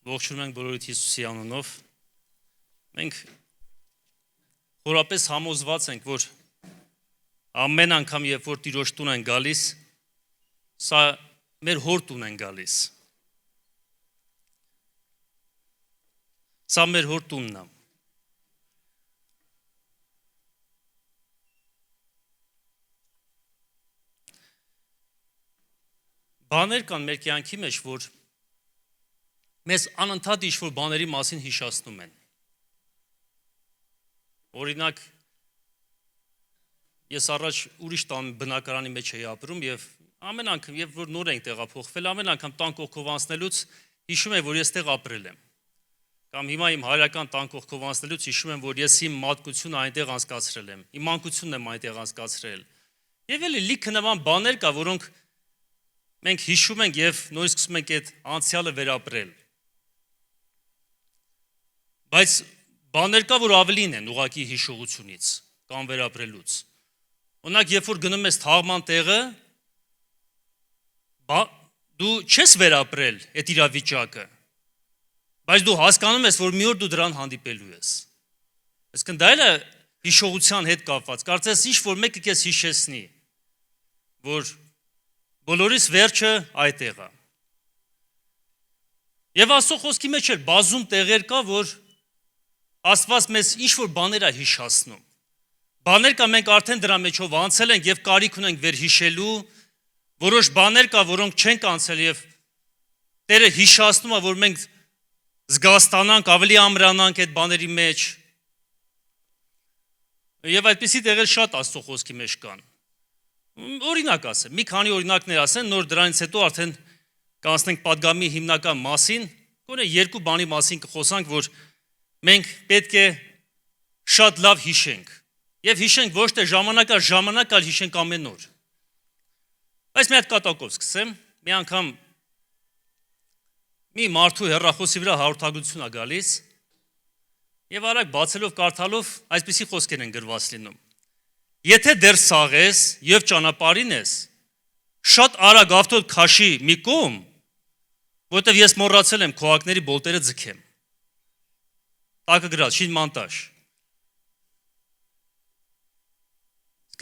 Ողջունում ենք բոլորիդ Հիսուսի անունով։ Մենք խորապես համոզված ենք, որ ամեն անգամ, երբ որ Տիրոջ տուն են գալիս, սա մեր հոր տուն են գալիս։ Սա մեր հոր տունն է։ Բաներ կան մեր կյանքի մեջ, որ մեզ անընդհատ ինչ-որ բաների մասին հիշացնում են։ Օրինակ, ես առաջ ուրիշ տան բնակարանի մեջ էի ապրում եւ ամեն անգամ, երբ որ նոր ենք տեղափոխվել, ամեն անգամ տան կողքով անցնելուց հիշում եմ, որ ես տեղ ապրել եմ։ Կամ հիմա իմ հայրական տան կողքով անցնելուց հիշում եմ, որ ես իմ մանկությունը այնտեղ անցկացրել եմ։ Իմ մանկությունն եմ այնտեղ անցկացրել։ Եվ էլի լիքը նման բաներ կա, որոնք մենք հիշում ենք եւ նորից սկսում ենք այդ անցյալը վերապրել։ Բայց բաներ կա, որ ավելին են ուղակի հիշողությունից կամ վերապրելուց։ Օրինակ, երբ որ գնում ես թաղման տեղը, դու չես վերապրել այդ իրավիճակը, բայց դու հասկանում ես, որ մի օր դու դրան հանդիպելու ես։ Այսինքն դա էլ է հիշողության հետ կապված։ Կարծես ինչ-որ մեկը քեզ հիշեցնի, որ բոլորիս վերջը այդտեղ է։ Եվ Աստծո խոսքի մեջ էլ բազում տեղեր կա, որ Աստված մեզ ինչ-որ բաներ է հիշացնում։ Բաներ կա, մենք արդեն դրա մեջով անցել ենք եւ կարիք ունենք վերհիշելու, որոշ բաներ կա, որոնք չենք անցել եւ Տերը հիշացնում է, որ մենք զգաստանանք, ավելի ամրանանք այդ բաների մեջ։ Եվ այդպիսի տեղեր շատ Աստծո խոսքի մեջ կան։ Օրինակ ասեմ, մի քանի օրինակներ ասեմ, նոր դրանից հետո արդեն կանցնենք падգամի հիմնական մասին, գոնե երկու բանի մասին կխոսանք, որ մենք պետք է շատ լավ հիշենք։ Եվ հիշենք ոչ թե ժամանակ առ ժամանակ, այլ հիշենք ամեն օր։ Բայց մի հատ կատակով սկսեմ, մի անգամ մի մարդու հեռախոսի վրա հաղորդագրություն է գալիս, եւ արագ բացելով կարդալով այսպիսի խոսքեր են գրված լինում։ Եթե դեռ սաղ ես եւ ճանապարհին ես, շատ արագ ավտոդ քաշի մի կողմ, որտեվ ես մոռացել եմ քողակների բոլտերը ձգեմ։ Տակը գրած, շին մանտաժ։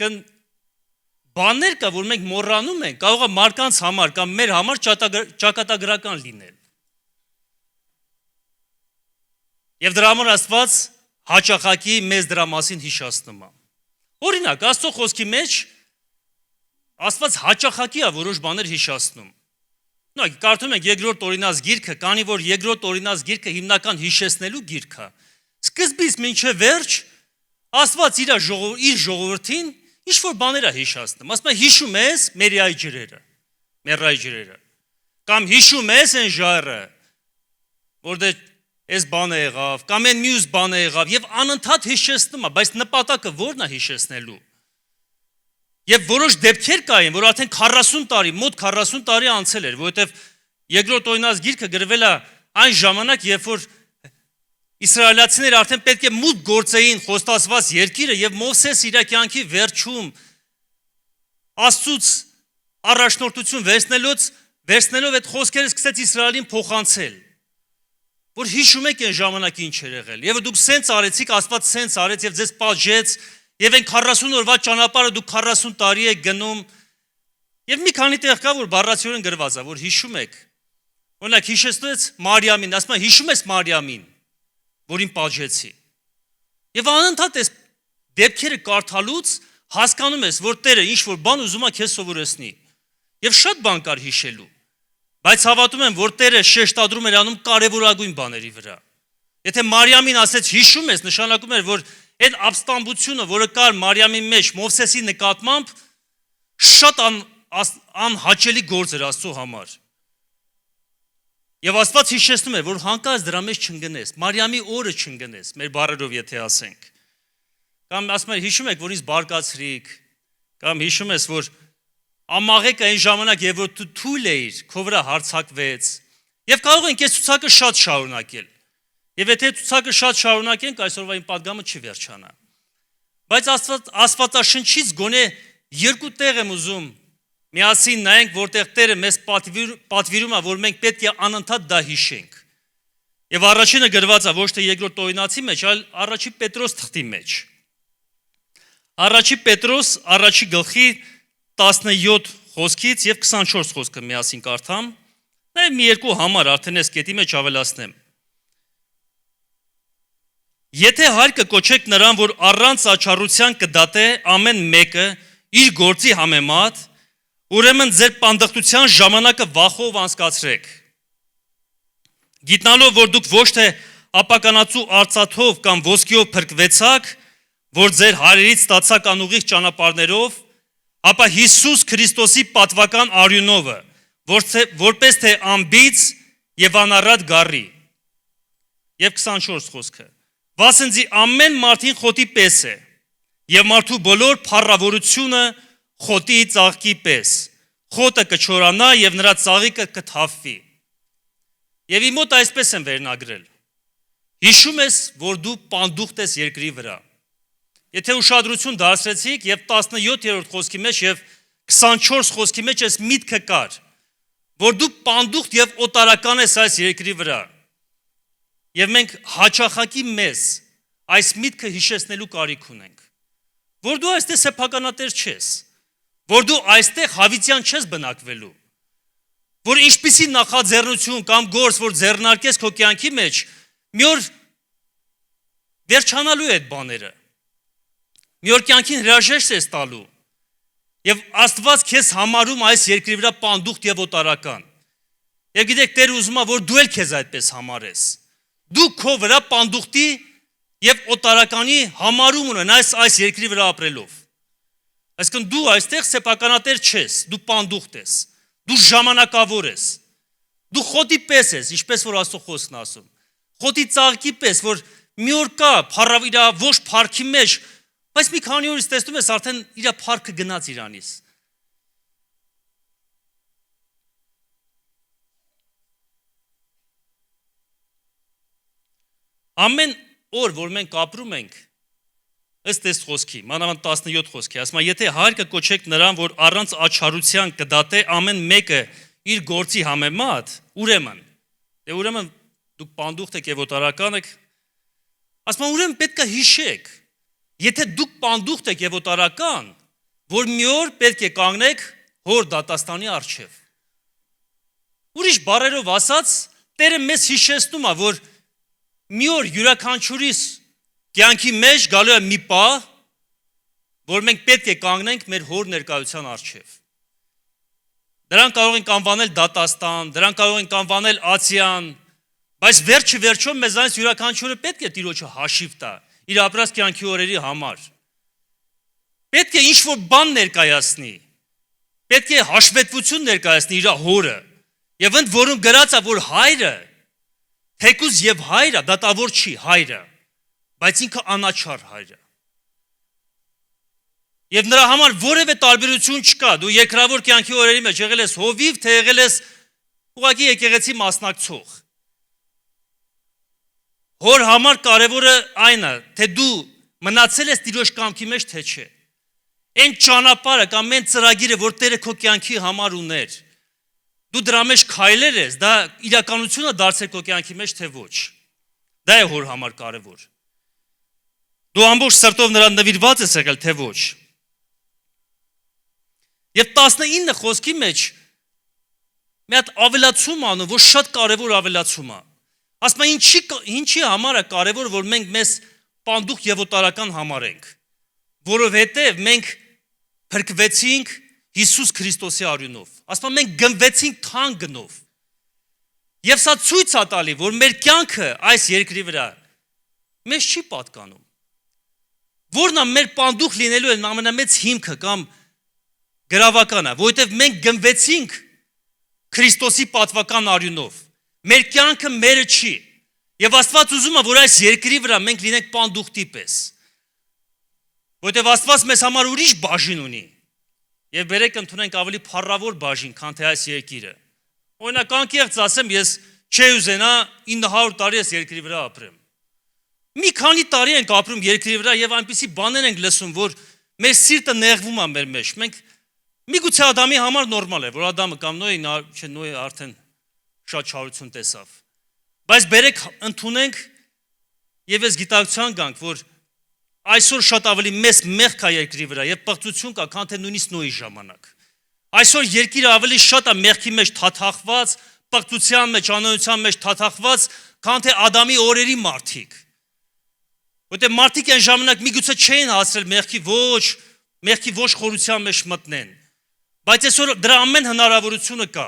Կան բաներ կա, որ մենք մոռանում ենք, կարող է մարդկանց համար կամ մեր համար ճակատագրական լինել։ Եվ դրա համար Աստված հաճախակի մեզ դրա մասին հիշացնում է։ Օրինակ, Աստծո խոսքի մեջ Աստված հաճախակի է որոշ բաներ հիշացնում։ Նույնիսկ կարդում ենք երկրորդ օրինաց գիրքը, քանի որ երկրորդ օրինաց գիրքը հիմնական հիշեցնելու գիրք է։ Սկզբից մինչև վերջ Աստված իր ժողովրդին ինչ-որ բաներ է հիշացնում։ Ասում է հիշում ես Մերիայի ջրերը։ Կամ հիշում ես այն ժայռը, որտեղ այս բանը եղավ, կամ այն մյուս բանը եղավ, եւ անընդհատ հիշեցնում է, բայց նպատակը ո՞րն է հիշեցնելու։ Եվ որոշ դեպքեր կային, որ արդեն 40 տարի, մոտ 40 տարի անցել էր, որովհետեւ երկրորդ օրինաց գիրքը գրվել է այն ժամանակ, երբ որ իսրայելացիները արդեն պետք է մուտք գործեին խոստացված երկիրը եւ Մովսես իր կյանքի վերջում Աստծուց առաջնորդություն վերցնելով այդ խոսքերը սկսեց Իսրայելին փոխանցել, որ հիշում եք այն ժամանակի ինչ էր եղել։ Եվ դուք սենց արեցիք, Աստված սենց արեց եւ ձեզ պատժեց, եւ այն 40 օրվա ճանապարհը դուք 40 տարի եք գնում։ Եվ մի քանի տեղ կա, որ բառացիորեն գրված է, որ հիշում եք։ Օրինակ հիշեցնեց Մարիամին, ասում է հիշում ես Մարիամին, որին պատժեցի։ Եվ անընդհատ այս դեպքերը կարդալուց հասկանում ես, որ Տերը ինչ որ բան ուզում է քեզ սովորեցնի։ Եվ շատ բան կար հիշելու։ Բայց հավատում եմ, որ Տերը շեշտադրում էր անում կարևորագույն բաների վրա։ Եթե Մարիամին ասեց հիշում ես, նշանակում էր, որ այդ ապստամբությունը, որը կար Մարիամի մեջ Մովսեսի նկատմամբ, շատ անհաճելի գործ էր Աստծո համար։ Եվ Աստված հիշեցնում է, որ հանկարծ դրա մեջ չընկնես, Մարիամի օրը չընկնես, մեր բառերով եթե ասենք։ Կամ ասում եմ, հիշում եք, որ ինձ բարկացրիք, կամ հիշում ես, որ ամաղեկը այն ժամանակ, երբ որ դու թույլ էիր, քո վրա հարձակվեց, եւ կարող ենք այս ցուցակը շատ շարունակել։ Եվ եթե ցուցակը շատ շարունակենք, այսօրվա իմ падգամը չի վերջանա։ Բայց Աստվածաշնչից գոնե երկու տեղ եմ ուզում միասին նայենք, որտեղ Տերը մեզ պատվիրում է, որ մենք պետք է անընդհատ դա հիշենք։ Եվ առաջինը գրված է ոչ թե երկրորդ Տոյնացի մեջ, այլ առաջի Պետրոս թղթի մեջ։ Առաջի Պետրոս առաջի գլխի 17 խոսքից եւ 24 խոսքը միասին կարդամ։ Նաեւ մի երկու համար արդեն այս կետի մեջ ավելացնեմ։ Եթե հայր կկոչեք նրան, որ առանց աչառության կդատե ամեն մեկը իր գործի համեմատ, ուրեմն ձեր պանդխտության ժամանակը վախով անցկացրեք։ Գիտնալով, որ դուք ոչ թե ապականացու արծաթով կամ ոսկիով փրկվեցաք, որ ձեր հայրերից ստացաք անուղիղ ճանապարհներով, ապա Հիսուս Քրիստոսի պատվական արյունովը, որպես թե ամբից եւ անառատ գառի։ Եվ 24 խոսքը։ Վասնձի ամեն մարդին խոտի պես է, եւ մարդու բոլոր փառավորությունը խոտի ծաղկի պես։ Խոտը կչորանա եւ նրա ծաղիկը կթափվի։ Եվ իմ մոտ այսպես են վերնագրել. հիշում ես, որ դու պանդուխտ ես երկրի վրա։ Եթե ուշադրություն դարձրեցիք եւ 17-րդ խոսքի մեջ եւ 24 խոսքի մեջ այս միտքը կար, որ դու պանդուխտ եւ օտարական ես այս երկրի վրա։ Եվ մենք հաճախակի մեզ այս միտքը հիշեցնելու կարիք ունենք, որ դու այստեղ սեփականատեր չես, որ դու այստեղ հավիտյան չես բնակվելու, որ ինչպիսի նախաձեռնություն կամ գործ, որ ձեռնարկես քո կյանքի մեջ, մի օր վերջանալու է այդ բաները, մի օր կյանքին հրաժեշտ ես տալու, եւ Աստված քեզ համարում այս երկրի վրա պանդուխտ եւ օտարական։ Եվ գիտեք, Տերը ուզում է, որ դու էլ քեզ այդպես համարես։ Դու քո վրա պանդուխտի եւ օտարականի համարում ունենաս այս երկրի վրա ապրելով։ Այսինքն դու այստեղ սեփականատեր չես, դու պանդուխտ ես, դու ժամանակավոր ես, դու խոտի պես ես, ինչպես որ Աստծո խոսքն ասում, խոտի ծաղկի պես, որ մի օր կա փառավ իր ոչ փառքի մեջ, բայց մի քանի օրից տեսնում ես արդեն իր փառքը գնաց իրանից։ Ամեն օր, որ մենք ապրում ենք, ըստ այս խոսքի, մանավանդ 17 խոսքի, ասում է, եթե հայր կկոչեք նրան, որ առանց աչառության կդատե ամեն մեկը իր գործի համեմատ, ուրեմն դուք պանդուխտ եք եւ օտարական եք, ասում է, ուրեմն պետք է հիշեք, եթե դուք պանդուխտ եք եւ օտարական, որ մի օր պետք է կանգնեք հոր դատաստանի առջև։ Ուրիշ բառերով ասած, Տերը մեզ հիշեցնում է, որ մի օր յուրաքանչյուրիս կյանքի մեջ գալու է մի պահ, որ մենք պետք է կանգնենք մեր հոր ներկայության առջև։ Դրան կարող ենք անվանել դատաստան, դրան կարող ենք անվանել ացիան, բայց վերջը մեզանից յուրաքանչյուրը պետք է Տիրոջը հաշիվ տա իր ապրած կյանքի օրերի համար։ Պետք է ինչ-որ բան ներկայացնի, պետք է հաշվետվություն ներկայացնի իր հորը, եւ ընդ որում գրած է, որ հայրը թեկուզ եւ հայրը դատավոր չի հայրը, բայց ինքը անաչառ հայրը։ Եվ նրա համար որևէ տարբերություն չկա, դու երկրավոր կյանքի օրերի մեջ եղել ես հովիվ, թե եղել ես ուղղակի եկեղեցի մասնակցող։ Հոր համար կարևորը այն է, թե դու մնացել ես Տիրոջ կամքի մեջ, թե չէ։ Այն ճանապարհը կամ այն ծրագիրը, որ Տերը քո կյանքի համար ուներ, դու դրա մեջ քայլեր ես, դա իրականությունը դարձել քո կյանքի մեջ, թե ոչ։ Դա է հոր համար կարևոր։ Դու ամբողջ սրտով նրան նվիրված ես եղել, թե ոչ։ Եվ 19 խոսքի մեջ մի հատ ավելացում անում, որ շատ կարևոր ավելացում է։ Ասում է, ինչի համար է կարևոր, որ մենք մեզ պանդուխտ եւ օտարական համարենք, որովհետեւ մենք փրկվեցինք Հիսուս Քրիստոսի արյունով։ Ասում է, մենք գնվեցինք թանկ գնով։ Եվ սա ցույց է տալի, որ մեր կյանքը այս երկրի վրա մեզ չի պատկանում։ Որն է մեր պանդուխտ լինելու ամենամեծ հիմքը կամ գրավականը, որովհետև մենք գնվեցինք Քրիստոսի պատվական արյունով։ Մեր կյանքը մերը չի։ Եվ Աստված ուզում է, որ այս երկրի վրա մենք լինենք պանդուխտի պես։ Որովհետև Աստված մեզ համար ուրիշ բաժին ունի։ Եվ բերեք ընդունենք ավելի փառավոր բաժին, քան թե այս երկիրը։ Օրինակ, անկեղծ ասեմ, ես չի ուզենա 900 տարի այս երկրի վրա ապրեմ։ Մի քանի տարի ենք ապրում երկրի վրա եւ այնպիսի բաներ ենք լսում, որ մեր սիրտը նեղվում է մեր մեջ։ Մենք միգուցե Ադամի համար նորմալ է, որ Ադամը կամ Նոյը արդեն շատ չարություն տեսավ։ Բայց բերեք ընդունենք եւ ես գիտակցության գանք, որ այսօր շատ ավելի մեծ մեղք կա երկրի վրա եւ պղծություն կա, քան թե նույնիսկ Նոյի ժամանակ։ Այսօր երկիրը ավելի շատ է մեղքի մեջ թաթախված, պղծության մեջ, անօրինության մեջ թաթախված, քան թե Ադամի օրերի մարդիկ։ Որտեղ մարդիկ այն ժամանակ միգուցե չէին հասցրել մեղքի ոչ խորության մեջ մտնեն։ Բայց այսօր դրա ամեն հնարավորությունը կա։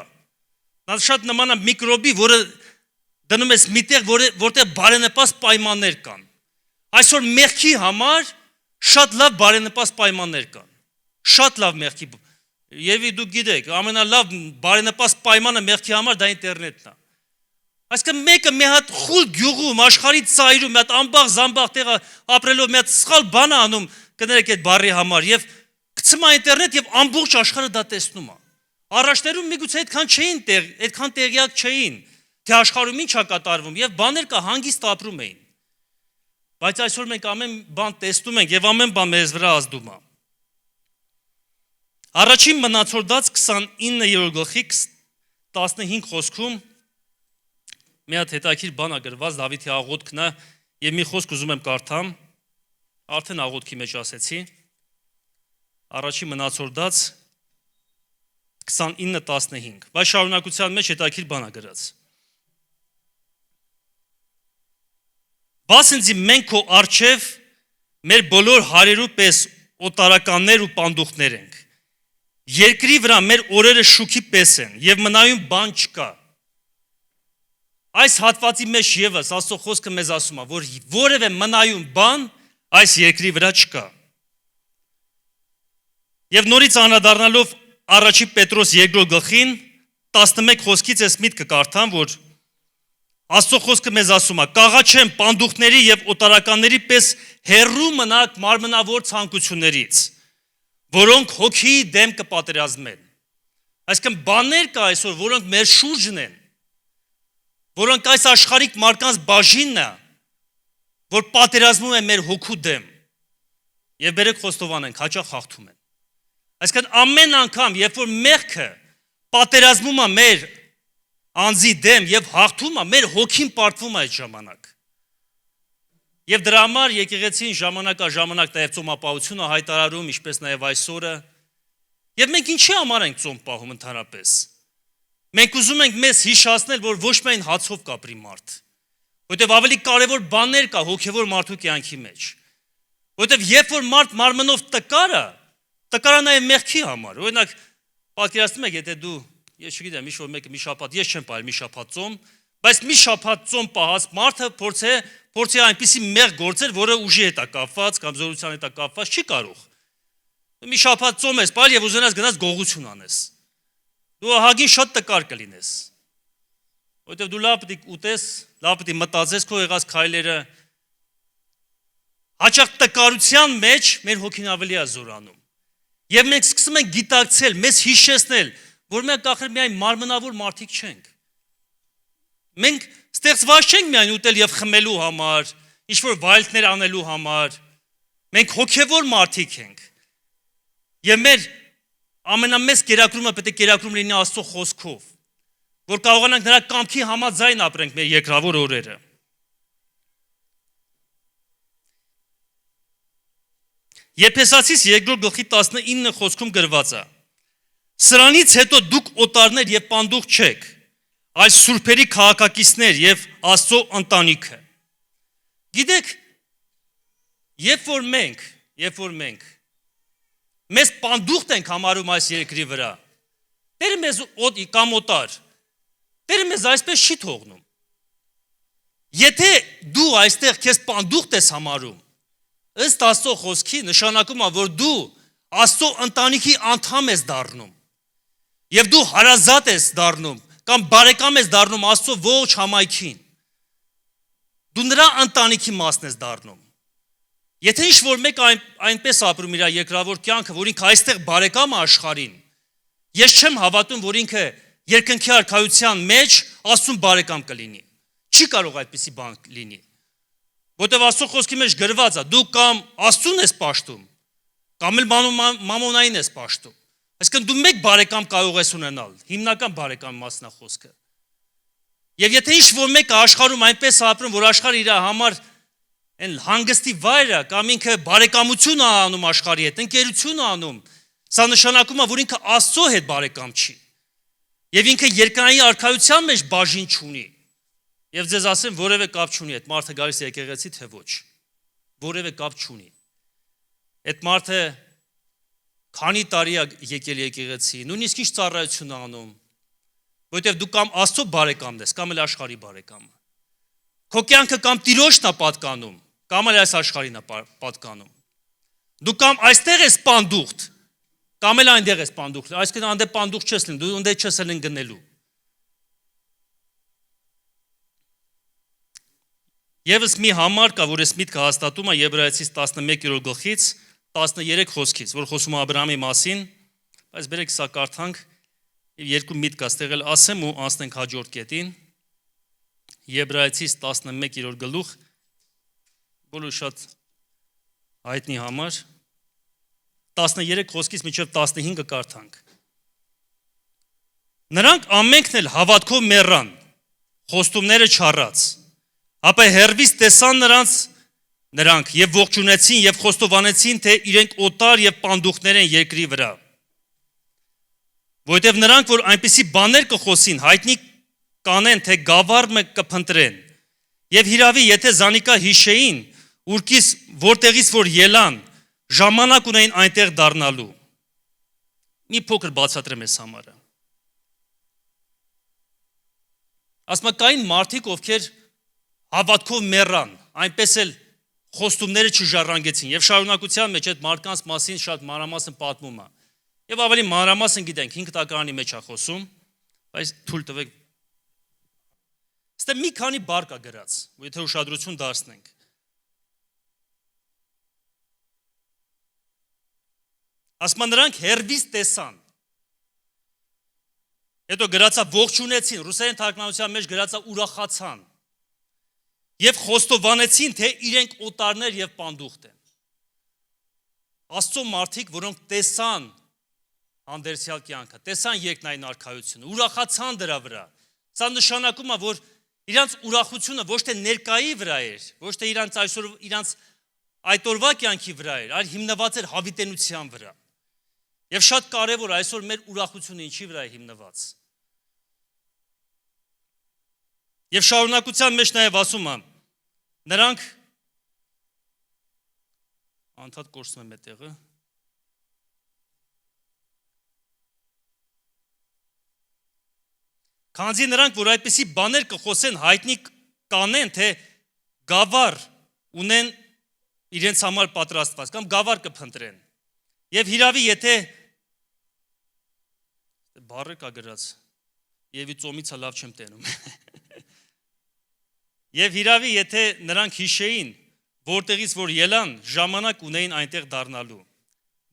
Դա շատ նման է միկրոբի, որը դնում ես միտեղ, որտեղ բարենպաստ պայմաններ կան։ Այսօր մեղքի համար շատ լավ բարենպաստ պայմաններ կան։ Շատ լավ մեղքի։ Եվ դուք գիտեք, ամենալավ բարենպաստ պայմանը մեղքի համար դա ինտերնետն է։ Այսինքն մեկը մի հատ խուլ գյուղում, աշխարհի ծայրում, մի հատ ամբաղ զամբաղ տեղը ապրելով մի հատ սխալ բան անում, կներեք այդ բառի համար եւ գցում է ինտերնետ եւ ամբողջ աշխարհը դա տեսնում է։ Առաջներում միգուցե այդքան տեղյակ չէին, թե աշխարհում ինչ է կատարվում եւ բաներ կա հանգիստ ապրում էին։ Բայց այսօր մենք ամեն բան տեսնում ենք եւ ամեն բան մեզ վրա ազդում է։ Առաջին մնացորդաց 29-րդ գլխի 15 խոսքում մի հատ հետաքրքիր բան է գրված Դավիթի աղոթքն է եւ մի խոսք ուզում եմ կարդամ, արդեն աղոթքի մեջ ասեցի։ Առաջին մնացորդաց 29-15, բայց շարունակության մեջ հետաքրքիր բան է գրած։ Բասնձի մենք քո արչև մեր բոլոր հարերու պես օտարականներ ու պանդուխներ ենք։ Երկրի վրա մեր օրերը շուքի պես են եւ մնայուն բան չկա։ Այս հատվածի մեջ եւս Աստծո խոսքը մեզ ասում է, որ որևէ մնայուն բան այս երկրի վրա չկա։ Եվ նորից անդրադառնալով առաջի Պետրոս 2 գլխին 11 խոսքից ես միտքը կարդամ, որ Աստծո խոսքը մեզ ասում է. «Կաղաչեմ պանդուխների եւ օտարականների պես հեռու մնաք մարմնավոր ցանկություններից, որոնք հոգի դեմ կպատերազմեն»։ Այսինքն բաներ կա այսօր, որոնք մեր շուրջն են, որոնք այս աշխարհիկ մարդկանց բաժինն է, որ պատերազմում են մեր հոգու դեմ։ Եվ բերեք խոստովանենք, հաճախ հաղթում են։ Այսինքն ամեն անգամ, երբ որ մեղքը պատերազմում է մեր անձի դեմ եւ հաղթում է, մեր հոգին պարտվում է այդ ժամանակ։ Եվ դրա համար եկեղեցին ժամանակ նաեւ ծոմապահությունը հայտարարում, ինչպես նաեւ այսօրը։ Եվ մենք ինչի համար ենք ծոմ պահում ընդհանրապես։ Մենք ուզում ենք մեզ հիշացնել, որ ոչ միայն հացով կապրի մարդ, որտեղ ավելի կարևոր բաներ կա հոգևոր մարդու կյանքի մեջ։ Որտեղ երբ որ մարդ մարմնով տկար է նաեւ մեղքի համար։ Օրինակ, պատկերացնում եք, եթե դու ես չգիտեմ, ինչ որ մեկը մի շաբաթ, ես չեմ պահել մի շաբաթ ծոմ, բայց մի շաբաթ ծոմ պահած մարդը փորձի այնպիսի մեղ գործել, որը ուժի հետ է կապված կամ զորության հետ է կապված, չի կարող։ Մի շաբաթ ծոմ ես պահել եւ ուզենաս գնաս գողություն անես։ Դու ահագին շատ տկար կլինես։ Որտեւ դու լավ պետք ուտես, լավ պետք մտածես քո եղած քայլերը։ Հաճախ տկարության մեջ մեր հոգին ավելի է զորանում։ Եվ մենք սկսում ենք գիտակցել, մեզ հիշեցնել, որ մենք ախր միայն մարմնավոր մարդիկ չենք։ Մենք ստեղծված չենք միայն ուտել եւ խմելու համար, ինչ որ վայելքներ անելու համար։ Մենք հոգեվոր մարդիկ ենք։ Եվ մեր ամենամեծ կերակրումը պետք է կերակրում լինի Աստծո խոսքով, որ կարողանանք նրա կամքի համաձայն ապրենք մեր երկրավոր օրերը։ Եփեսացիս 2 գլխի 19 խոսքում գրված է. Սրանից հետո դուք օտարներ եւ պանդուխ չեք, այլ սուրբերի քաղաքակիցներ եւ Աստծո ընտանիքը։ Գիտեք, երբ որ մենք մեզ պանդուխտ ենք համարում այս երկրի վրա, Տերը մեզ կամ օտար, Տերը մեզ այսպես չի թողնում։ Եթե դու այստեղ քեզ պանդուխտ ես համարում, ըստ Աստծո խոսքի նշանակում է, որ դու Աստծո ընտանիքի անդամ ես դառնում։ Եվ դու հարազատ ես դառնում կամ բարեկամ ես դառնում Աստծո ողջ համայնքին։ Դու նրա ընտանիքի մասն ես դառնում։ Եթե ինչ որ մեկ այնպես ապրում իր երկրավոր կյանքը, որ ինքը այստեղ բարեկամ է աշխարհին, ես չեմ հավատում, որ ինքը երկնքի արքայության մեջ Աստծուն բարեկամ կլինի։ Չի կարող այդպիսի բան լինի։ Որտեւ Աստծո խոսքի մեջ գրված է, դու կամ Աստծուն ես պաշտում, կամ էլ մամոնային ես պաշտում։ Այսինքն դու մեկ բարեկամ կարող ես ունենալ, հիմնական բարեկամի մասն է խոսքը։ Եվ եթե ինչ-որ մեկը աշխարհում այնպես ապրում, որ աշխարհը իր համար այն հանգստի վայրը կամ ինքը բարեկամություն է անում աշխարհի հետ, ընկերություն է անում, սա նշանակում է, որ ինքը Աստծո հետ բարեկամ չի։ Եվ ինքը երկրային արքայության մեջ բաժին չունի։ Եվ ձեզ ասեմ, որևէ կապ չունի այդ մարդը գալիս է եկեղեցի թե ոչ։ Որևէ կապ չունի։ Այդ մարդը քանի տարի է եկել եկեղեցի, նույնիսկ ինչ ծառայություն անում, որովհետև դու կամ Աստծո բարեկամն ես, կամ էլ աշխարհի բարեկամը։ Քո կյանքը կամ Տիրոջն է պատկանում, կամ էլ այս աշխարհին է պատկանում։ Դու կամ այստեղ ես պանդուխտ, կամ էլ այնտեղ ես պանդուխտ, այսինքն անդե պանդուխտ չես լինում, դու անդե չես լինում գնելու։ Եվս մի համար կա, որ ես միտքը հաստատում եմ Եբրայեցիս 11-րդ գլխից 13 խոսքից, որ խոսում է Աբրահամի մասին, բայց բերեք սա կարդանք եւ երկու միտք կա, ստեղ էլ ասեմ ու անցնենք հաջորդ կետին։ Եբրայեցիս 11-րդ գլուխ, բոլոր շատ հայտնի համար 13 խոսքից մինչև 15-ը կարդանք։ Նրանք ամենքն էլ հավատքով մեռան, խոստումները չառած, ապա հերվից տեսան նրանք եւ ողջունեցին եւ խոստովանեցին, թե իրենք օտար եւ պանդուխներ են երկրի վրա։ Որովհետեւ նրանք, որ այնպիսի բաներ կխոսին, հայտնի կանեն, թե գավառը կփնտրեն։ Եվ հիրավի, եթե զանիկա հիշեին, ուրկից որտեղից որ ելան, ժամանակ ունեին այնտեղ դառնալու։ Մի փոքր բացատրեմ ես համարը։ Ասма կային մարդիկ, ովքեր հավատքով մեռան, այնպես էլ խոստումները չժառանգեցին եւ շարունակության մեջ այդ մարդկանց մասին շատ մանրամասն պատմում է։ Եվ ավելի մանրամասն գիտենք 5 տակարանի մեջ է խոսում, բայց թույլ տվեք։ Ստե մի քանի բառ կա գրած, ու եթե ուշադրություն դարձնենք։ Ասма նրանք հերվից տեսան։ Հետո գրածա ողջունեցին, ռուսերեն թարգմանության մեջ գրածա ուրախացան։ Եվ խոստովանեցին, թե իրենք օտարներ եւ պանդուխտ են։ Աստծո մարդիկ, որոնք տեսան հանդերձյալ կյանքը, տեսան երկնային արքայությունը, ուրախացան դրա վրա։ Սա նշանակում է, որ իրանց ուրախությունը ոչ թե ներկայի վրա էր, ոչ թե իրանց այսօր իրանց այդ օրվա կյանքի վրա էր, այլ հիմնված էր հավիտենության վրա։ Եվ շատ կարևոր այսօր մեր ուրախությունը ինչի վրա է հիմնված։ Եվ շարունակության մեջ նաև ասում եմ, նրանք անդադ կորցնում եմ այդտեղը։ Քանզի նրանք, որ այդպիսի բաներ կխոսեն, հայտնի կանեն, թե գավառ ունեն իրենց համար պատրաստված, կամ գավառ կփնտրեն։ Եվ հիրավի, եթե բառը կա գրած, եւ ի ծոմից լավ չեմ տենում։ Եվ հիրավի, եթե նրանք հիշեին, որտեղից որ ելան, ժամանակ ունեին այնտեղ դառնալու։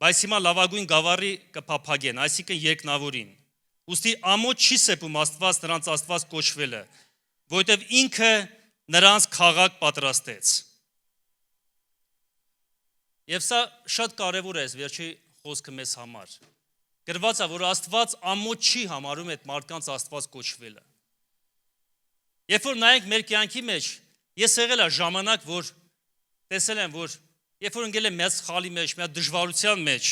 Բայց հիմա լավագույն գավառի կփափագեն, այսինքն երկնավորին։ Ուստի ամոթ չի սեպում Աստված նրանց Աստված կոչվելը, որովհետև ինքը նրանց քաղաք պատրաստեց։ Եվ սա շատ կարևոր է, վերջի խոսքը մեզ համար։ Գրված է, որ Աստված ամոթ չի համարում այդ մարդկանց Աստված կոչվելը։ Երբ որ նայենք մեր կյանքի մեջ, ես եղել եմ ժամանակ, որ տեսել եմ, որ երբ որ ընկել եմ մեծ խալի մեջ, մի հատ դժվարության մեջ,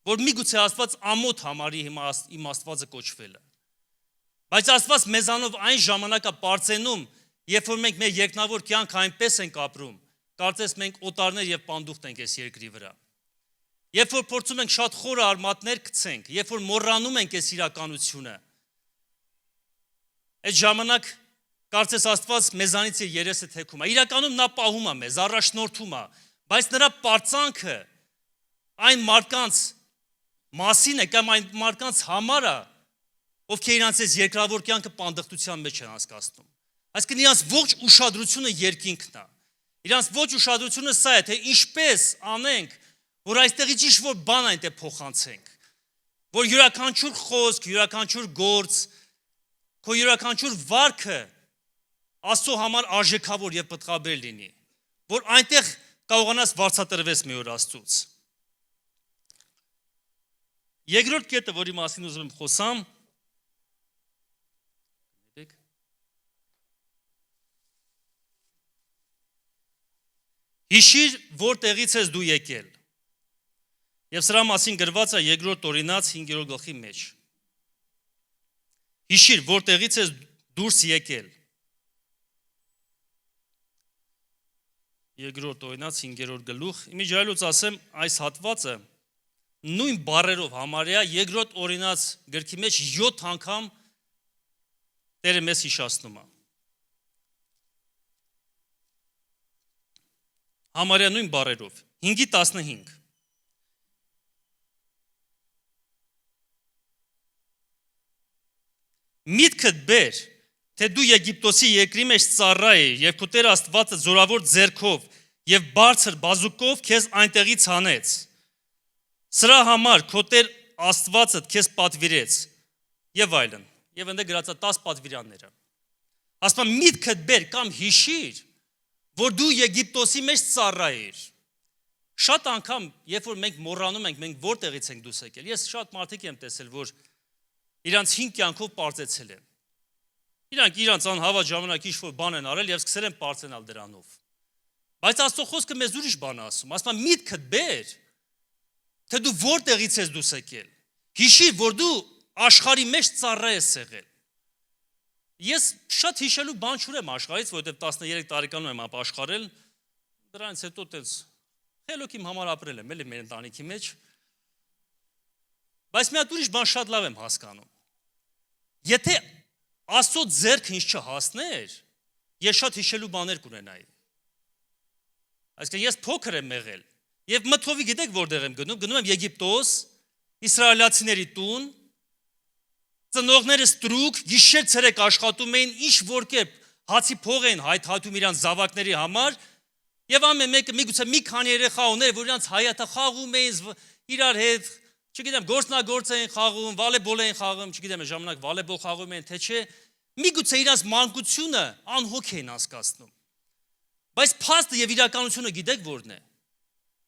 որ միգուցե Աստված ամոթ համարի հիմա իմ Աստվածը կոչվելը։ Բայց Աստված մեզանով այն ժամանակա պարծենում, երբ որ մենք մեր երկնավոր կյանքը այնպես ենք ապրում, կարծես մենք օտարներ եւ պանդուխտ ենք այս երկրի վրա։ Երբ որ փորձում ենք շատ խորը արմատներ գցենք, երբ որ մոռանում ենք այս իրականությունը, այդ ժամանակ կարծես Աստված մեզանից երեսը թեքում է։ Իրականում նա պահում է մեզ, առաջնորդում է, բայց նրա պարծանքը այն մարդկանց մասին է կամ այն մարդկանց համար է, ովքեր իրանց այս երկրավոր կյանքը պանդխտության մեջ են անցկացնում։ Այսինքն իրանց ողջ ուշադրությունը երկինքն է։ Իրանց ողջ ուշադրությունը սա է, թե ինչպես անենք, որ այստեղից ինչ-որ բան այնտեղ փոխանցենք, որ յուրաքանչյուր խոսք, յուրաքանչյուր գործ, քո յուրաքանչյուր վարքը Աստծո համար արժեքավոր եւ պտղաբեր լինի, որ այնտեղ կարողանաս վարձատրվես մի օր Աստծուց։ Երկրորդ կետը, որի մասին ուզում եմ խոսամ, Հիշիր, որտեղից ես դու եկել։ Եվ սրա մասին գրված է երկրորդ օրինաց 5-րդ գլխի մեջ։ Հիշիր, որտեղից ես դուրս եկել։ Երկրորդ օրինաց 5-րդ գլուխ։ Իմիջայլուց ասեմ, այս հատվածը նույն բառերով համարյա երկրորդ օրինաց գրքի մեջ 7 անգամ Տերը մեզ հիշացնում է։ Համարյա նույն բառերով 5:15 Միտքդ բեր, թե դու Եգիպտոսի երկրի մեջ ծառա ես եւ քո Տեր Աստվածը զորավոր ձեռքով եւ բարձր բազուկով քեզ այնտեղից հանեց։ Սրա համար քո Տեր Աստվածը քեզ պատվիրեց եւ այլն։ Եվ ընդ գրած է 10 պատվիրանները։ Ասում միտքդ բեր կամ հիշիր, որ դու Եգիպտոսի մեջ ծառա ես։ Շատ անգամ, երբ որ մենք մոռանում ենք, մենք որտեղից ենք դուրս եկել։ Ես շատ մարդիկ եմ տեսել, որ իրանց 5 կյանքով պարծեցել են։ Իրանք իրանց անհավատ ժամանակ ինչ-որ բան են արել եւ սկսել են պարծենալ դրանով։ Բայց Աստծո խոսքը մեզ ուրիշ բան է ասում։ Ասում է միտքդ բեր, թե դու որտեղից ես դուրս եկել։ Հիշիր, որ դու աշխարհի մեջ ծառա ես եղել։ Ես շատ հիշելու բան չունեմ աշխարհից, որովհետեւ 13 տարեկանում եմ ապաշխարել, դրանից հետո տենց խելոք իմ համար ապրել եմ, էլի մեր ընտանիքի մեջ։ Բայց մի հատ ուրիշ բան շատ լավ եմ հասկանում։ Եթե Աստծո ձեռքը ինձ չհասներ, ես շատ հիշելու բաներ կունենայի։ Այսինքն ես փոքր եմ եղել եւ մթովի գիտեք որտեղ եմ գնում եմ Եգիպտոս, իսրայելացիների տուն, ծնողները ստրուկ, գիշեր ցերեկ աշխատում էին, ինչ որ կերպ հացի փող էին հայթայթում իրանց զավակների համար, եւ ամեն մեկը միգուցե մի քանի երեխա ուներ, որ իրանց հայաթը խաղում էին իրար հետ, չգիտեմ, գործնագործ էին խաղում, վոլեյբոլ էին խաղում, չգիտեմ, ժամանակ վոլեյբոլ խաղում էին, թե չէ, միգուցե իրանց մանկությունը անհոգ էին հասկացնում։ Բայց փաստը եւ իրականությունը գիտեք որն է,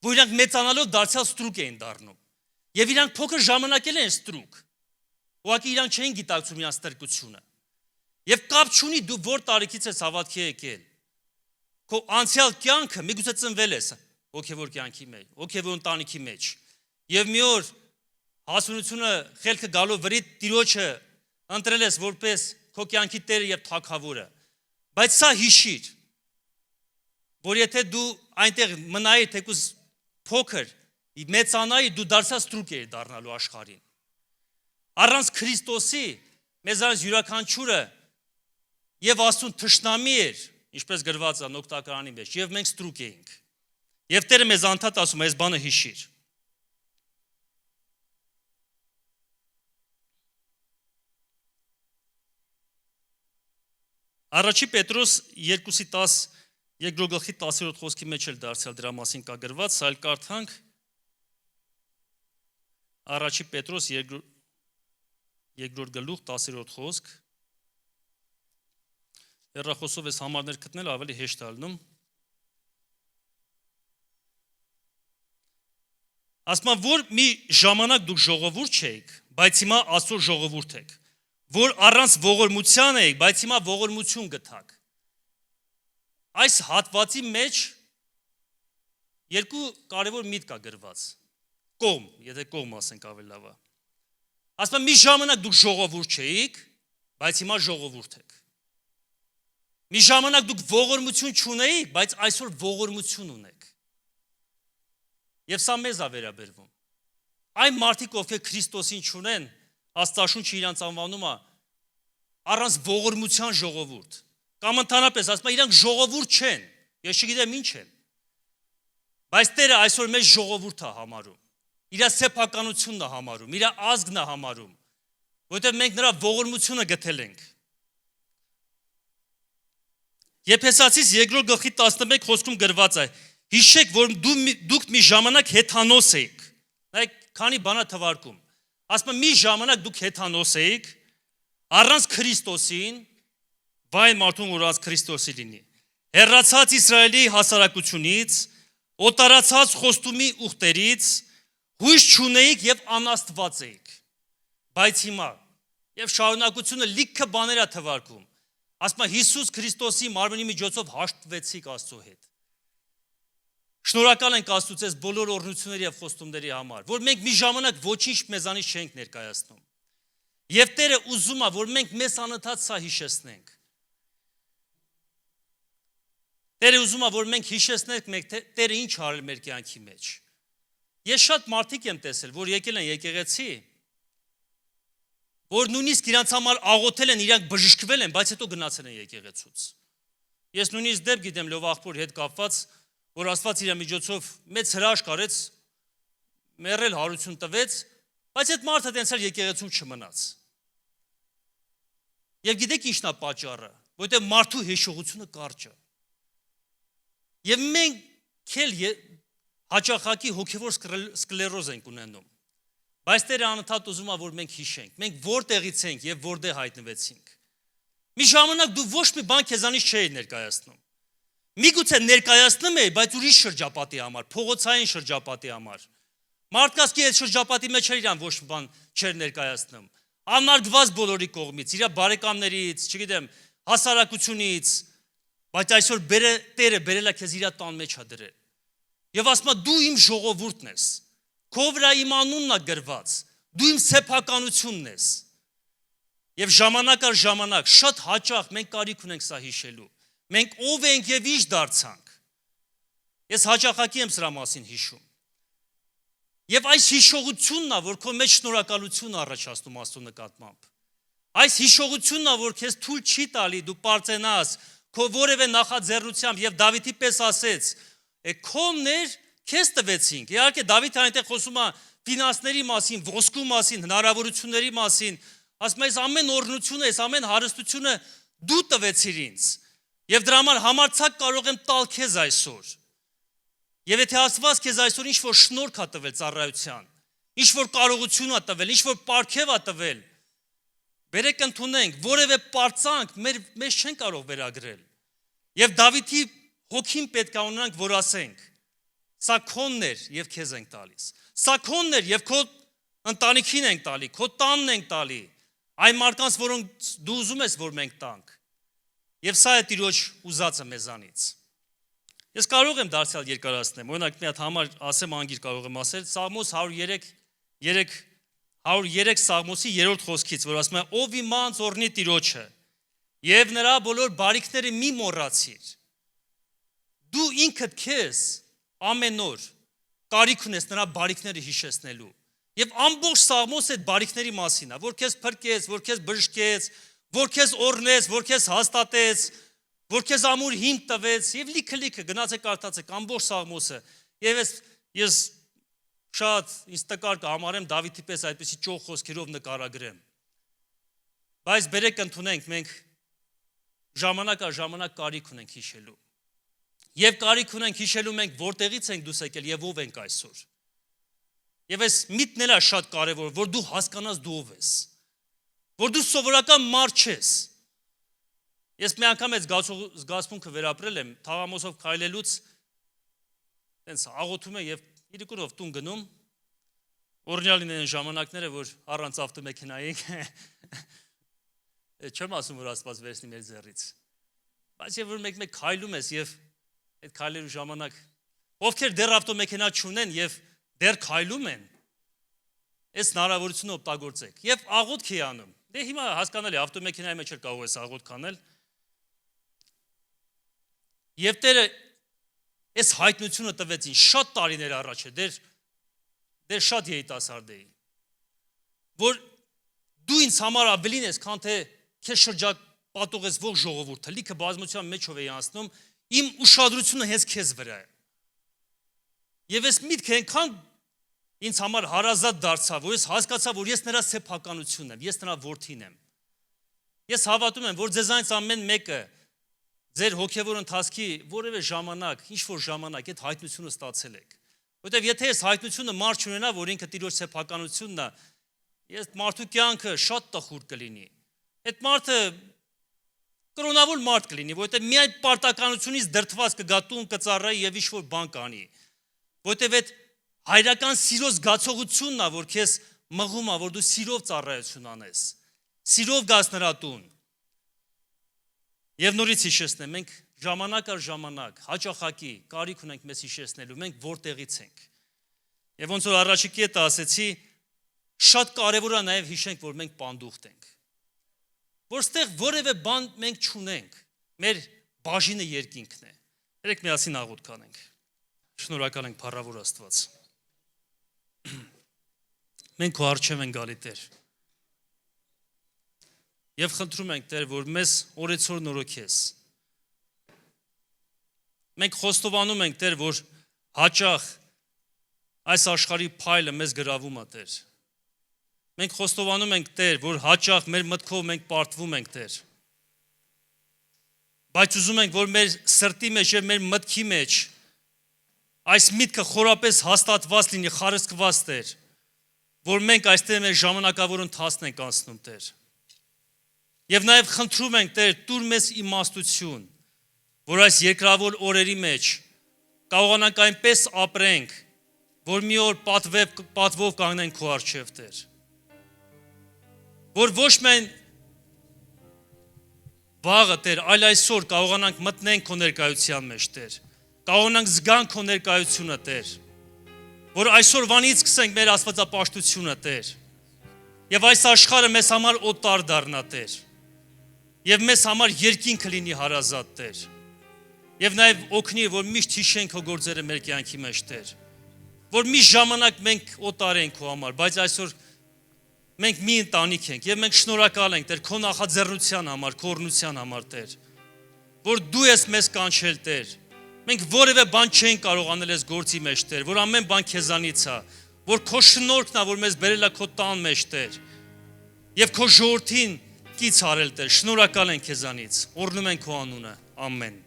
որ իրանք մեծանալով դարձյալ ստրուկ էին դառնում։ Եվ իրանք փոքր ժամանակ էլ են ստրուկ։ Ուղղակի իրանք չէին գիտակցում իրանց ստրկությունը։ Եվ կապ չունի դու որ տարիքից ես հավատքի եկել։ Քո անցյալ կյանքը միգուցե ծնվել ես հոգևոր կյանքի մեջ, հոգևոր ընտանիքի մեջ։ Եվ մի օր հասունությունը խելքը գալով վրի Տիրոջը ընտրել ես որպես քո կյանքի Տերը եւ Թագավորը։ Բայց սա հիշիր, որ եթե դու այնտեղ մնայի թեկուզ փոքր, մեծանայի դու դարձած ստրուկ ես դառնալու աշխարհին։ Առանց Քրիստոսի մեզանից յուրաքանչյուրը եւ Աստծուն թշնամի էր, ինչպես գրված է նոկտակարանի մեջ, եւ մենք ստրուկ էինք։ Եվ Տերը մեզ անդադ ասում է, այս բանը հիշիր։ Առաջի Պետրոս 2:10 երկրորդ գլխի 10-րդ խոսքի մեջ էլ դարձյալ դրա մասին կա գրված, սա էլ կարդանք։ Առաջի Պետրոս երկրորդ գլուխ 10-րդ խոսք։ Հեռախոսով ես համարներ գտնել ավելի հեշտ է լինում։ Ասում որ մի ժամանակ դուք ժողովուրդ չէիք, բայց հիմա Աստծո ժողովուրդ եք, որ առանց ողորմության եք, բայց հիմա ողորմություն գտաք։ Այս հատվածի մեջ երկու կարևոր միտք կա գրված։ Կողմ, եթե կողմ ասենք ավելի լավ է։ Ասում մի ժամանակ դուք ժողովուրդ չէիք, բայց հիմա ժողովուրդ եք։ Մի ժամանակ դուք ողորմություն չունեիք, բայց այսօր ողորմություն ունեք։ Եվ սա մեզ է վերաբերվում։ Այն մարդիկ, ովքեր Քրիստոսին չունեն, Աստվածաշունչը իրանց անվանում է առանց ողորմության ժողովուրդ։ Կամ ընդհանրապես ասում է իրանք ժողովուրդ չեն, ես չգիտեմ ինչ են։ Բայց Տերը այսօր մեզ ժողովուրդ է համարում։ Իր սեփականությունն է համարում, իր ազգն է համարում, որովհետև մենք նրա ողորմությունը գտել ենք։ Եփեսացիս 2 գլխի 11 խոսքում գրված է. Հիշեք, որ դուք մի ժամանակ հեթանոս էիք։ Նայեք, քանի բանա թվարկում։ Ասում մի ժամանակ դուք հեթանոս էիք, առանց Քրիստոսին, վայ մարդուն որ առանց Քրիստոսի լինի։ Հեռացած Իսրայելի հասարակությունից, օտարացած խոստումի ուխտերից, հույս չունեիք եւ անաստված էիք։ Բայց հիմա եւ շարունակությունը լիքը բաներ է թվարկում։ Ասում է Հիսուս Քրիստոսի մարմնի միջոցով հաշտվեցիք Աստծո հետ։ Շնորհակալ ենք Աստծուց այս բոլոր օրհնությունների եւ խոստումների համար, որ մենք մի ժամանակ ոչինչ մեզանից չենք ներկայացնում։ Եվ Տերը ուզում է, որ մենք մեզ անընդհատ սա հիշեցնենք։ Տերը ուզում է, որ մենք հիշեցնենք մեկ Տերը ինչ արել մեր կյանքի մեջ։ Ես շատ մարդիկ եմ տեսել, որ եկել են եկեղեցի, որ նույնիսկ իրանց համար աղոթել են, իրանք բժշկվել են, բայց հետո գնացել են եկեղեցուց։ Ես նույնիսկ դեպք գիտեմ լով աղբոր հետ կապված, որ Աստված իր միջոցով մեծ հրաշք արեց, մեռել հարություն տվեց, բայց այդ մարդը տենց էր եկեղեցում չմնաց։ Եվ գիտեք ինչն է պատճառը, որտեղ մարդու հիշողությունը կարճ է։ Եվ մենք էլ հաճախակի հոգևոր սկլերոզ ենք ունենում։ Բայց Տերը անընդհատ ուզում է, որ մենք հիշենք, մենք որտեղից ենք եւ որտեղ հայտնվեցինք։ Մի ժամանակ դու ոչ մի բան քեզանից չէի ներկայացնում։ Միգուցե ներկայացնում էի, բայց ուրիշ շրջապատի համար, փողոցային շրջապատի համար։ Մարդկանց կի այդ շրջապատի մեջ իրան ոչ մի բան չէր ներկայացնում։ Անարգված բոլորի կողմից, իր բարեկամներից, չգիտեմ, հասարակությունից, բայց այսօր Տերը բերել է քեզ իր տան մեջ ա դրել։ Եվ ասում է դու իմ ժողովուրդն ես։ Քո վրա իմ անունն է գրված։ Դու իմ սեփականությունն ես։ Եվ ժամանակ առ ժամանակ շատ հաճախ մենք կարիք ունենք սա հիշելու։ Մենք ով ենք եւ ինչ դարձանք։ Ես հաճախակի եմ սրա մասին հիշում։ Եվ այս հիշողությունն է, որ քո մեջ շնորհակալություն առաջացնում Աստծո նկատմամբ։ Այս հիշողությունն է, որ քեզ թույլ չի տալի դու պարծենաս քո որևէ նախաձեռնությամբ եւ Դավիթի պես ասեց, քոններ քեզ տվեցինք։ Իհարկե Դավիթը այնտեղ խոսում է ֆինանսների մասին, ոսկու մասին, հնարավորությունների մասին, ասում է այս ամեն օրհնությունը, այս ամեն հարստությունը դու տվեցիր ինձ։ Եվ դրա համար համարձակ կարող եմ տալ քեզ այսօր։ Եվ եթե Աստված քեզ այսօր ինչ-որ շնորհք ա տվել ծառայության, ինչ-որ կարողություն ա տվել, ինչ-որ պարգև ա տվել, բերեք ընդունենք, որևէ պարծանք մեզ չեն կարող վերագրել։ Եվ Դավիթի հոգին պետք է ունենանք, որ ասենք. սա քոնն էր եւ քեզ ենք տալիս։ Սա քոնն էր եւ քո ընտանիքին ենք տալի, քո տանն ենք տալի։ Այն մարդկանց, որոնց դու ուզում ես, որ մենք տանք։ Եվ սա է Տիրոջ ուզածը մեզանից։ Ես կարող եմ դարձյալ երկարացնեմ, օրինակ մի հատ համար ասեմ անգիր կարող եմ ասել, Սաղմոս 103 Սաղմոսի 3-րդ խոսքից, որ ասում է. ով իմանց օրհնի Տիրոջը եւ նրա բոլոր բարիքները մի մոռացիր։ Դու ինքդ քեզ ամեն օր կարիք ունես նրա բարիքները հիշեցնելու։ Եվ ամբողջ Սաղմոսը այդ բարիքների մասին է, որ քեզ փրկեց, որ քեզ բժշկեց, որ քեզ օրհնեց, որ քեզ հաստատեց, որ քեզ ամուր հիմք տվեց եւ լիքը գնացեք կարդացեք ամբողջ Սաղմոսը։ Եվ ես շատ ինձ տկար կհամարեմ Դավիթի պես այդպեսի ճոխ խոսքերով նկարագրեմ։ Բայց բերեք ընդունենք, մենք ժամանակ առ ժամանակ կարիք ունենք հիշելու։ Եվ կարիք ունենք հիշելու մենք որտեղից ենք դուրս եկել եւ ով ենք այսօր։ Եվ այս միտքն էլ է շատ կարևոր, որ դու հասկանաս դու ով ես։ Որ դու սովորական մարդ չես։ Ես մի անգամ այդ զգացմունքը վերապրել եմ թաղամոսով քայլելուց, տենց աղոթում եմ եւ իրիկունով տուն գնում, օրինալ լինեն ժամանակները, որ առանց ավտոմեքենայի չեմ ասում, որ Աստված վերցնի մեր ձեռից։ Բայց եւ որ մեկ քայլում ես եւ այդ քայլելու ժամանակ ովքեր դեռ ավտոմեքենա չունեն եւ դեռ քայլում են, այս հնարավորությունը օգտագործեք եւ աղոթք է անում։ Դե հիմա հասկանալի ավտոմեքենայի մեջ էլ կարող ես աղոթք անել։ Եվ Տերը այս հայտնությունը տվեց ինձ շատ տարիներ առաջ է, դեր շատ երիտասարդ էի, որ դու ինձ համար ավելին ես, քան թե քեզ շրջապատող ես ողջ ժողովուրդը, լիքը բազմության մեջով էի անցնում, իմ ուշադրությունը հենց քեզ վրա է։ Եվ այս միտքը այնքան ինձ համար հարազատ դարձավ, որ ես հասկացա, որ ես նրա սեփականությունն եմ, ես նրա որդին եմ։ Ես հավատում եմ, որ ձեզանից ամեն մեկը ձեր հոգևոր ընթացքի որևէ ժամանակ, ինչ-որ ժամանակ այդ հայտնությունը ստացել եք։ Որտեվ եթե այս հայտնությունը մարդ չունենա, որ ինքը Տիրոջ սեփականությունն է, ես մարդու կյանքը շատ տխուր կլինի։ Այդ մարդը կրոնավոր մարդ կլինի, որտեվ միայն պարտականությունից դրդված կգա տուն կծառայի եւ ինչ-որ բան կանի։ Որտեվ այդ հայրական սիրո զգացողությունն է, որ քեզ մղում է, որ դու սիրով ծառայություն անես։ Սիրով գաս նրա տուն։ Եվ նորից հիշեցնեմ, մենք ժամանակ առ ժամանակ հաճախակի կարիք ունենք մեզ հիշեցնելու, մենք որտեղից ենք։ Եվ ոնց որ առաջի կետը ասեցի, շատ կարևոր է նաև հիշենք, որ մենք պանդուխտ ենք։ Որ ստեղ որևէ բան մենք չունենք, մեր բաժինը երկինքն է։ Երեք միասին աղոթք կանենք։ Շնորհակալ ենք փառավոր Աստված։ Մենք քո առջև ենք գալի Տեր։ Եվ խնդրում ենք Տեր, որ մեզ օրեցօր նորոգես։ Մենք խոստովանում ենք Տեր, որ հաճախ այս աշխարհի փայլը մեզ գրավում է Տեր։ Մենք խոստովանում ենք Տեր, որ հաճախ մեր մտքով մենք պարտվում ենք Տեր։ Բայց ուզում ենք, որ մեր սրտի մեջ եւ մեր մտքի մեջ այս միտքը խորապես հաստատված լինի, խարսկված Տեր, որ մենք այստեղ մեր ժամանակավոր ընթացն ենք անցնում Տեր։ Եվ նաև խնդրում ենք Տեր, տուր մեզ իմաստություն, որ այս երկրավոր օրերի մեջ կարողանանք այնպես ապրենք, որ մի օր պատվով կանգնենք քո առջև Տեր։ Որ ոչ մեն վաղը Տեր, այլ այսօր կարողանանք մտնենք քո ներկայության մեջ Տեր։ Կարողանանք զգանք քո ներկայությունը Տեր։ Որ այսօրվանից սկսենք մեր աստվածապաշտությունը Տեր։ Եվ այս աշխարհը մեզ համար օտար դառնա Տեր։ Եվ մեզ համար երկինքը լինի հարազատ Տեր։ Եվ նաև օգնի, որ միշտ հիշենք քո գործերը մեր կյանքի մեջ Տեր։ Որ մի ժամանակ մենք օտար ենք քո համար, բայց այսօր մենք մի ընտանիք ենք եւ մենք շնորհակալ ենք Տեր քո նախաձեռնության համար, քո օրհնության համար Տեր։ Որ դու ես մեզ կանչել Տեր։ Մենք որևէ բան չենք կարող անել այս գործի մեջ Տեր, որ ամեն բան քեզանից է, որ քո շնորհքն է, որ մեզ բերել է քո տան մեջ Տեր։ Եվ քո ժողովրդին կից արել Տեր, շնորհակալ ենք քեզանից։ Օրհնում ենք քո անունը։ Ամեն։